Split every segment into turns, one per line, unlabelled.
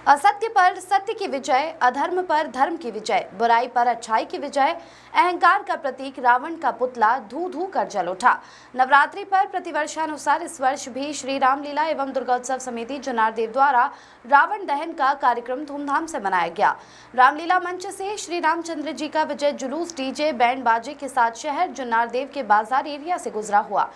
असत्य पर सत्य की विजय, अधर्म पर धर्म की विजय, बुराई पर अच्छाई की विजय। अहंकार का प्रतीक रावण का पुतला धू धू कर जल उठा। नवरात्रि पर प्रतिवर्षानुसार इस वर्ष भी श्री रामलीला एवं दुर्गोत्सव समिति जनार्देव द्वारा रावण दहन का कार्यक्रम धूमधाम से मनाया गया। रामलीला मंच से श्री रामचंद्र जी का विजय जुलूस डीजे बैंड बाजे के साथ शहर जनार्देव के बाजार एरिया से गुजरा हुआ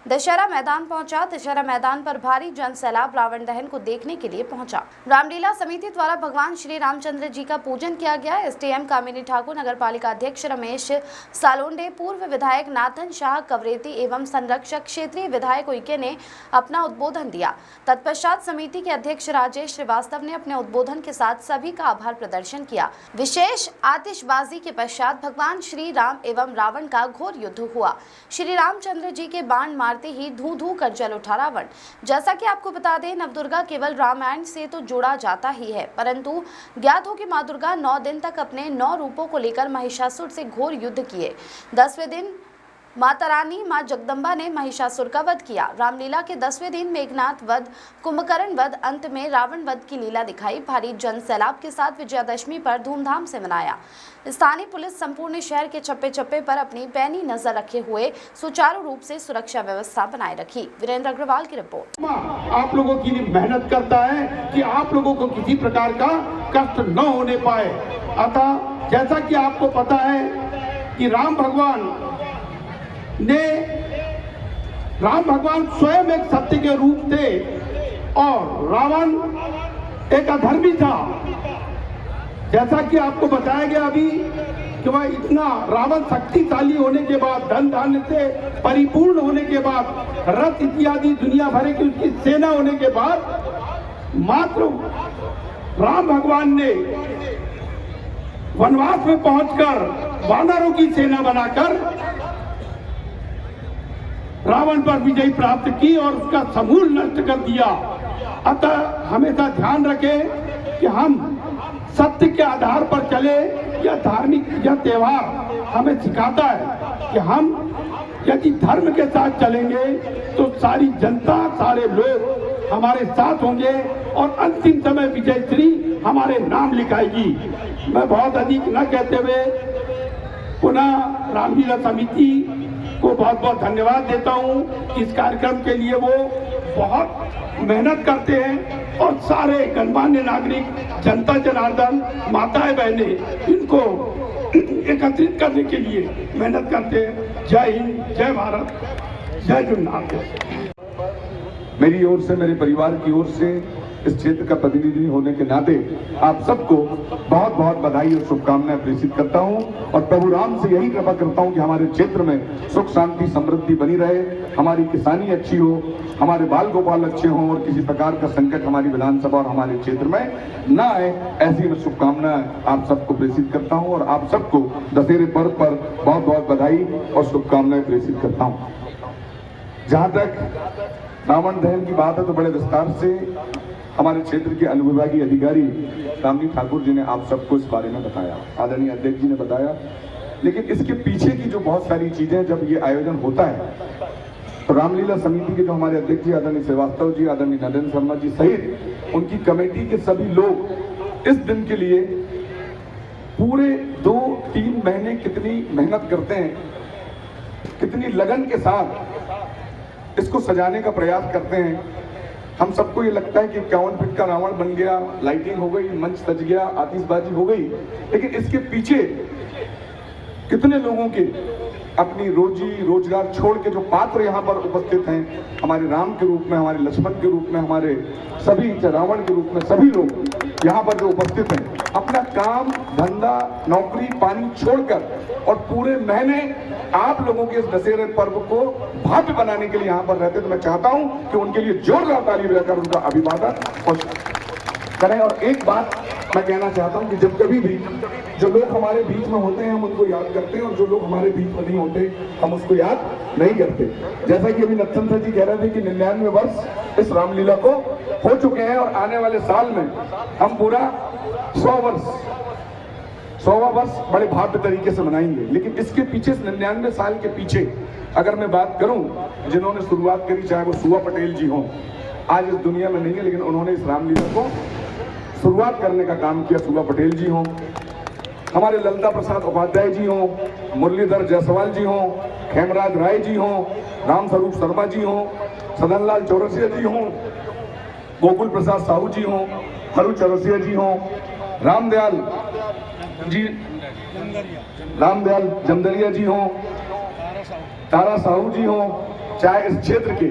दशहरा मैदान पहुंचा। दशहरा मैदान पर भारी जन सैलाब रावण दहन को देखने के लिए पहुंचा। रामलीला समिति द्वारा भगवान श्री रामचंद्र जी का पूजन किया गया। एसडीएम कामिनी ठाकुर, नगर पालिका अध्यक्ष रमेश सालोंडे, पूर्व विधायक नाथन शाह कवरेती एवं संरक्षक क्षेत्रीय विधायक उइके ने अपना उद्बोधन दिया। तत्पश्चात समिति के अध्यक्ष राजेश श्रीवास्तव ने अपने उद्बोधन के साथ सभी का आभार प्रदर्शन किया। विशेष आतिशबाजी के पश्चात भगवान श्री राम एवं रावण का घोर युद्ध हुआ। श्री रामचंद्र जी के बाण मारते ही धू धू कर जल उठा रावण। जैसा कि आपको बता दें, नवदुर्गा केवल रामायण से तो जोड़ा जाता ही है, परंतु ज्ञात हो कि मां दुर्गा 9 दिन तक अपने 9 रूपों को लेकर महिषासुर से घोर युद्ध किए। 10वें दिन माता रानी मां जगदम्बा ने महिषासुर का वध किया। रामलीला के 10वें दिन मेघनाथ वध, कुंभकर्ण वध, अंत में रावण वध की लीला दिखाई। भारी जन सैलाब के साथ विजयादशमी पर धूमधाम से मनाया। स्थानीय पुलिस संपूर्ण शहर के चप्पे चप्पे पर अपनी पैनी नजर रखे हुए सुचारू रूप से सुरक्षा व्यवस्था बनाए रखी। वीरेंद्र अग्रवाल की रिपोर्ट।
आप लोगों की मेहनत करता है कि आप लोगों को किसी प्रकार का कष्ट न होने पाए। अतः जैसा कि आपको पता है कि राम भगवान स्वयं एक सत्य के रूप थे और रावण एक अधर्मी था। जैसा कि आपको बताया गया अभी कि वह इतना रावण शक्तिशाली होने के बाद, धन धान्य से परिपूर्ण होने के बाद, रथ इत्यादि दुनिया भर की उसकी सेना होने के बाद, मात्र राम भगवान ने वनवास में पहुंचकर वानरों की सेना बनाकर रावण पर विजय प्राप्त की और उसका समूल नष्ट कर दिया। अतः हमेशा ध्यान रखें कि हम सत्य के आधार पर चले। यह धार्मिक यह त्योहार हमें सिखाता है कि हम यदि धर्म के साथ चलेंगे तो सारी जनता, सारे लोग हमारे साथ होंगे और अंतिम समय विजयश्री हमारे नाम लिखाएगी। मैं बहुत अधिक न कहते हुए पुनः रामलीला समिति को बहुत बहुत धन्यवाद देता हूं। इस कार्यक्रम के लिए वो बहुत मेहनत करते हैं और सारे गणमान्य नागरिक, जनता जनार्दन, माताएं बहनें इनको एकत्रित करने के लिए मेहनत करते हैं। जय हिंद, जय भारत, जय जगन्नाथ।
मेरी ओर से, मेरे परिवार की ओर से, इस क्षेत्र का प्रतिनिधि होने के नाते आप सबको बहुत बहुत बधाई और शुभकामनाएं प्रेषित करता हूं और प्रभु राम से यही कृपा करता हूं कि हमारे क्षेत्र में सुख शांति समृद्धि बनी रहे, हमारी किसानी अच्छी हो, हमारे बाल गोपाल अच्छे हों और किसी प्रकार का संकट हमारी विधानसभा और हमारे क्षेत्र में न आए। ऐसी मैं शुभकामनाएं आप सबको प्रेषित करता हूं और आप सबको दशहरे पर्व पर बहुत बहुत बधाई और शुभकामनाएं प्रेषित करता हूं। जहां तक रावण दहन की बात है तो बड़े विस्तार से हमारे क्षेत्र के अनुविभागीय अधिकारी कामिनी ठाकुर जी ने आप सबको इस बारे में बताया, आदरणीय अध्यक्ष जी ने बताया। लेकिन इसके पीछे की जो बहुत सारी चीजें, जब ये आयोजन होता है तो रामलीला समिति के जो हमारे अध्यक्ष जी आदरणीय श्रीवास्तव जी, आदरणीय नरेंद्र शर्मा जी सहित उनकी कमेटी के सभी लोग इस दिन के लिए पूरे 2-3 महीने कितनी मेहनत करते हैं, कितनी लगन के साथ इसको सजाने का प्रयास करते हैं। हम सबको ये लगता है कि 51 फीट का रावण बन गया, लाइटिंग हो गई, मंच सज गया, आतिशबाजी हो गई, लेकिन इसके पीछे कितने लोगों के अपनी रोजी रोजगार छोड़ के जो पात्र यहाँ पर उपस्थित हैं, हमारे राम के रूप में, हमारे लक्ष्मण के रूप में, हमारे सभी रावण के रूप में सभी लोग यहाँ पर जो उपस्थित हैं, अपना काम धंधा नौकरी पानी छोड़कर और पूरे महीने आप लोगों के इस दशहरे पर्व को भव्य बनाने के लिए यहाँ पर रहते। तो मैं चाहता हूँ कि उनके लिए जोरदार ताली बजाकर उनका अभिवादन करें। और एक बात मैं कहना चाहता हूँ कि जब कभी भी जो लोग हमारे बीच में होते हैं हम उनको याद करते हैं और जो लोग हमारे बीच में नहीं होते हम उसको याद नहीं करते। जैसा कि अभी नत्थन जी कह रहे थे कि 99 वर्ष इस रामलीला को हो चुके हैं और आने वाले साल में हम पूरा 100वां वर्ष बड़े भव्य तरीके से मनाएंगे। लेकिन इसके पीछे 99 साल के पीछे अगर मैं बात करूं, जिन्होंने शुरुआत करी, चाहे वो सुआ पटेल जी हों, आज इस दुनिया में नहीं है, लेकिन उन्होंने इस रामलीला को शुरुआत करने का काम किया, सुबह पटेल जी हों, हमारे ललिता प्रसाद उपाध्याय जी हों, मुरलीधर जायसवाल जी हों, खेमराज राय जी हों, राम स्वरूप शर्मा जी हों, सदन लाल चौरसिया जी हों, गोकुल प्रसाद साहू जी हों, हरू चौरसिया जी हों, रामदयाल जमदरिया जी हों, तारा साहू जी हों, चाहे इस क्षेत्र के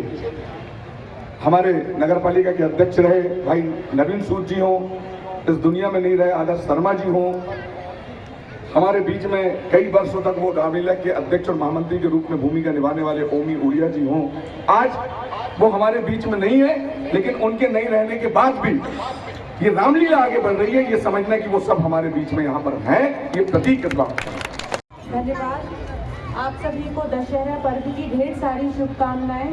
हमारे नगर पालिका के अध्यक्ष रहे भाई नवीन सूद जी हों, इस दुनिया में नहीं रहे आदर्श शर्मा जी हों, हमारे बीच में कई वर्षों तक वो रामलीला के अध्यक्ष और महामंत्री के रूप में भूमिका निभाने वाले ओमी उड़िया जी हों, आज वो हमारे बीच में नहीं है, लेकिन उनके नहीं रहने के बाद भी ये रामलीला आगे बढ़ रही है, ये समझना कि वो सब हमारे बीच में यहाँ पर हैं, ये प्रतीक इस बात का।
धन्यवाद। आप सभी को दशहरा पर्व की ढेर सारी शुभकामनाएं।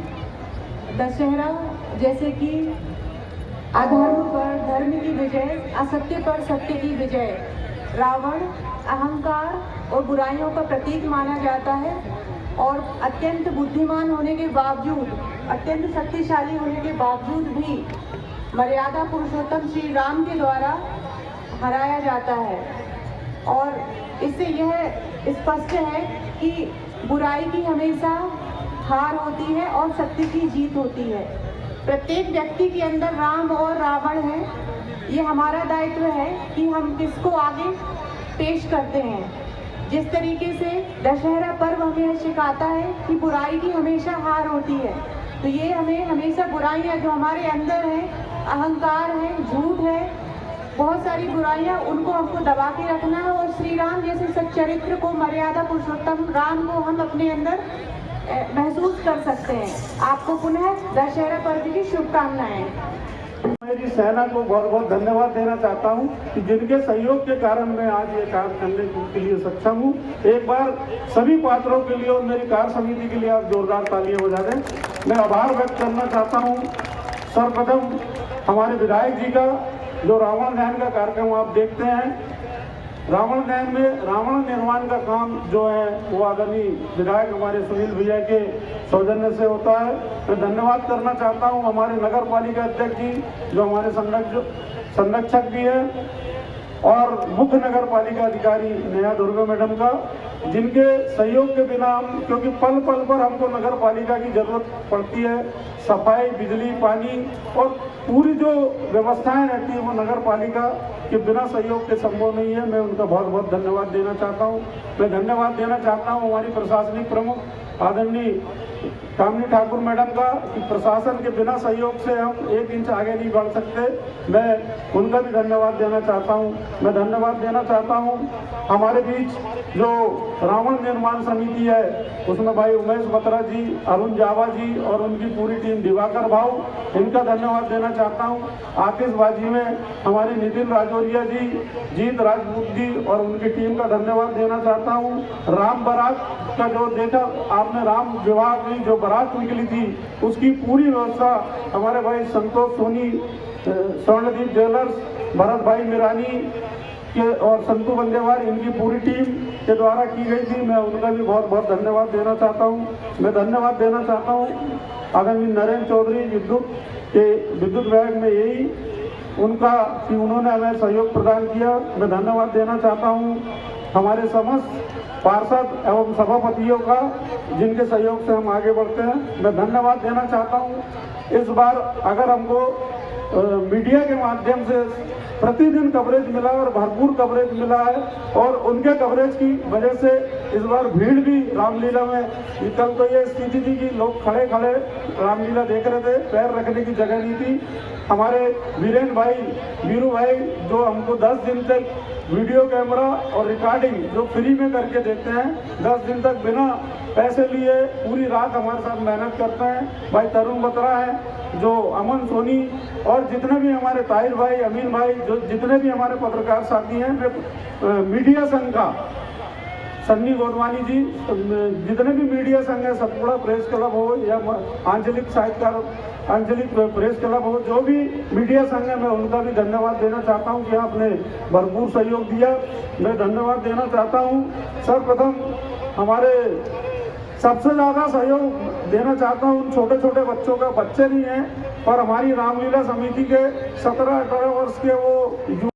दशहरा जैसे कि अधर्म पर धर्म की विजय, असत्य पर सत्य की विजय, रावण अहंकार और बुराइयों का प्रतीक माना जाता है और अत्यंत बुद्धिमान होने के बावजूद, अत्यंत शक्तिशाली होने के बावजूद भी मर्यादा पुरुषोत्तम श्री राम के द्वारा हराया जाता है। और इससे यह स्पष्ट है कि बुराई की हमेशा हार होती है और सत्य की जीत होती है। प्रत्येक व्यक्ति के अंदर राम और रावण है। ये हमारा दायित्व है कि हम किसको आगे पेश करते हैं। जिस तरीके से दशहरा पर्व हमें सिखाता है कि बुराई की हमेशा हार होती है, तो ये हमें हमेशा बुराइयां जो हमारे अंदर हैं, अहंकार है, झूठ है, बहुत सारी बुराइयां, उनको हमको दबा के रखना है और श्री राम जैसे सच्चरित्र को, मर्यादा पुरुषोत्तम राम को हम अपने अंदर महसूस कर सकते हैं। आपको पुनः दशहरा पर्व की शुभकामनाएं।
मेरी सेना को बहुत बहुत धन्यवाद देना चाहता हूं कि जिनके सहयोग के कारण मैं आज ये काम करने के लिए सक्षम हूं। एक बार सभी पात्रों के लिए और मेरी कार्य समिति के लिए आप जोरदार तालियां बजा दें। मैं आभार व्यक्त करना चाहता हूं सर्वप्रथम हमारे विधायक जी का, जो रावण दहन का कार्यक्रम आप देखते हैं। रावण दहन में रावण निर्माण का काम जो है वो आदरणीय विधायक हमारे सुनील भैया के सौजन्य से होता है। मैं धन्यवाद करना चाहता हूं हमारे नगर पालिका अध्यक्ष जी, जो हमारे संरक्षक भी है, और मुख्य नगर पालिका अधिकारी नया दुर्गा मैडम का, जिनके सहयोग के बिना हम, क्योंकि पल पल पर हमको नगर पालिका की जरूरत पड़ती है, सफाई, बिजली, पानी और पूरी जो व्यवस्थाएं रहती है वो नगर पालिका के बिना सहयोग के संभव नहीं है। मैं उनका बहुत बहुत धन्यवाद देना चाहता हूँ। मैं धन्यवाद देना चाहता हूँ हमारी प्रशासनिक प्रमुख आदरणीय कामिनी ठाकुर मैडम का, कि प्रशासन के बिना सहयोग से हम एक इंच आगे नहीं बढ़ सकते। मैं उनका भी धन्यवाद देना चाहता हूं। मैं धन्यवाद देना चाहता हूं हमारे बीच जो रावण निर्माण समिति है, उसमें भाई उमेश बत्रा जी, अरुण जावा जी और उनकी पूरी टीम, दिवाकर भाऊ, इनका धन्यवाद देना चाहता हूं। आतिशबाजी में हमारे नितिन राजौरिया जी, जीत राजपूत जी और उनकी टीम का धन्यवाद देना चाहता हूं। राम बारात का जो देखा आपने, राम विवाह की जो बारात निकली थी, उसकी पूरी व्यवस्था हमारे भाई संतोष सोनी, स्वर्णदीप ज्वेलर्स, भरत भाई मिरानी के और संतु बंदेवार, इनकी पूरी टीम के द्वारा की गई थी। मैं उनका भी बहुत बहुत धन्यवाद देना चाहता हूँ। मैं धन्यवाद देना चाहता हूँ आदरणीय नरेंद्र चौधरी विद्युत के विद्युत विभाग में, यही उनका कि उन्होंने हमें सहयोग प्रदान किया। मैं धन्यवाद देना चाहता हूँ हमारे समस्त पार्षद एवं सभापतियों का, जिनके सहयोग से हम आगे बढ़ते हैं। मैं धन्यवाद देना चाहता हूँ। इस बार अगर हमको मीडिया के माध्यम से प्रतिदिन कवरेज मिला और भरपूर कवरेज मिला है, और उनके कवरेज की वजह से इस बार भीड़ भी रामलीला में, कल तो ये स्थिति थी कि लोग खड़े खड़े रामलीला देख रहे थे, पैर रखने की जगह नहीं थी। हमारे वीरेंद्र भाई, वीरू भाई, जो हमको 10 दिन तक वीडियो कैमरा और रिकॉर्डिंग जो फ्री में करके देते हैं, 10 दिन तक बिना पैसे लिए पूरी रात हमारे साथ मेहनत करते हैं। भाई तरुण बत्रा है, जो अमन सोनी और जितने भी हमारे ताहिर भाई, अमीन भाई, जो जितने भी हमारे पत्रकार साथी हैं, मीडिया संघ का सन्नी गोदवानी जी, जितने भी मीडिया संघ है, सतपुड़ा प्रेस क्लब हो या आंचलिक साहित्यकार आंचलिक प्रेस क्लब हो, जो भी मीडिया संघ है, मैं उनका भी धन्यवाद देना चाहता हूं कि आपने भरपूर सहयोग दिया। मैं धन्यवाद देना चाहता हूं सर्वप्रथम हमारे सबसे ज़्यादा सहयोग देना चाहता हूँ उन छोटे छोटे बच्चों का, बच्चे नहीं हैं पर हमारी रामलीला समिति के 17-18 वर्ष के वो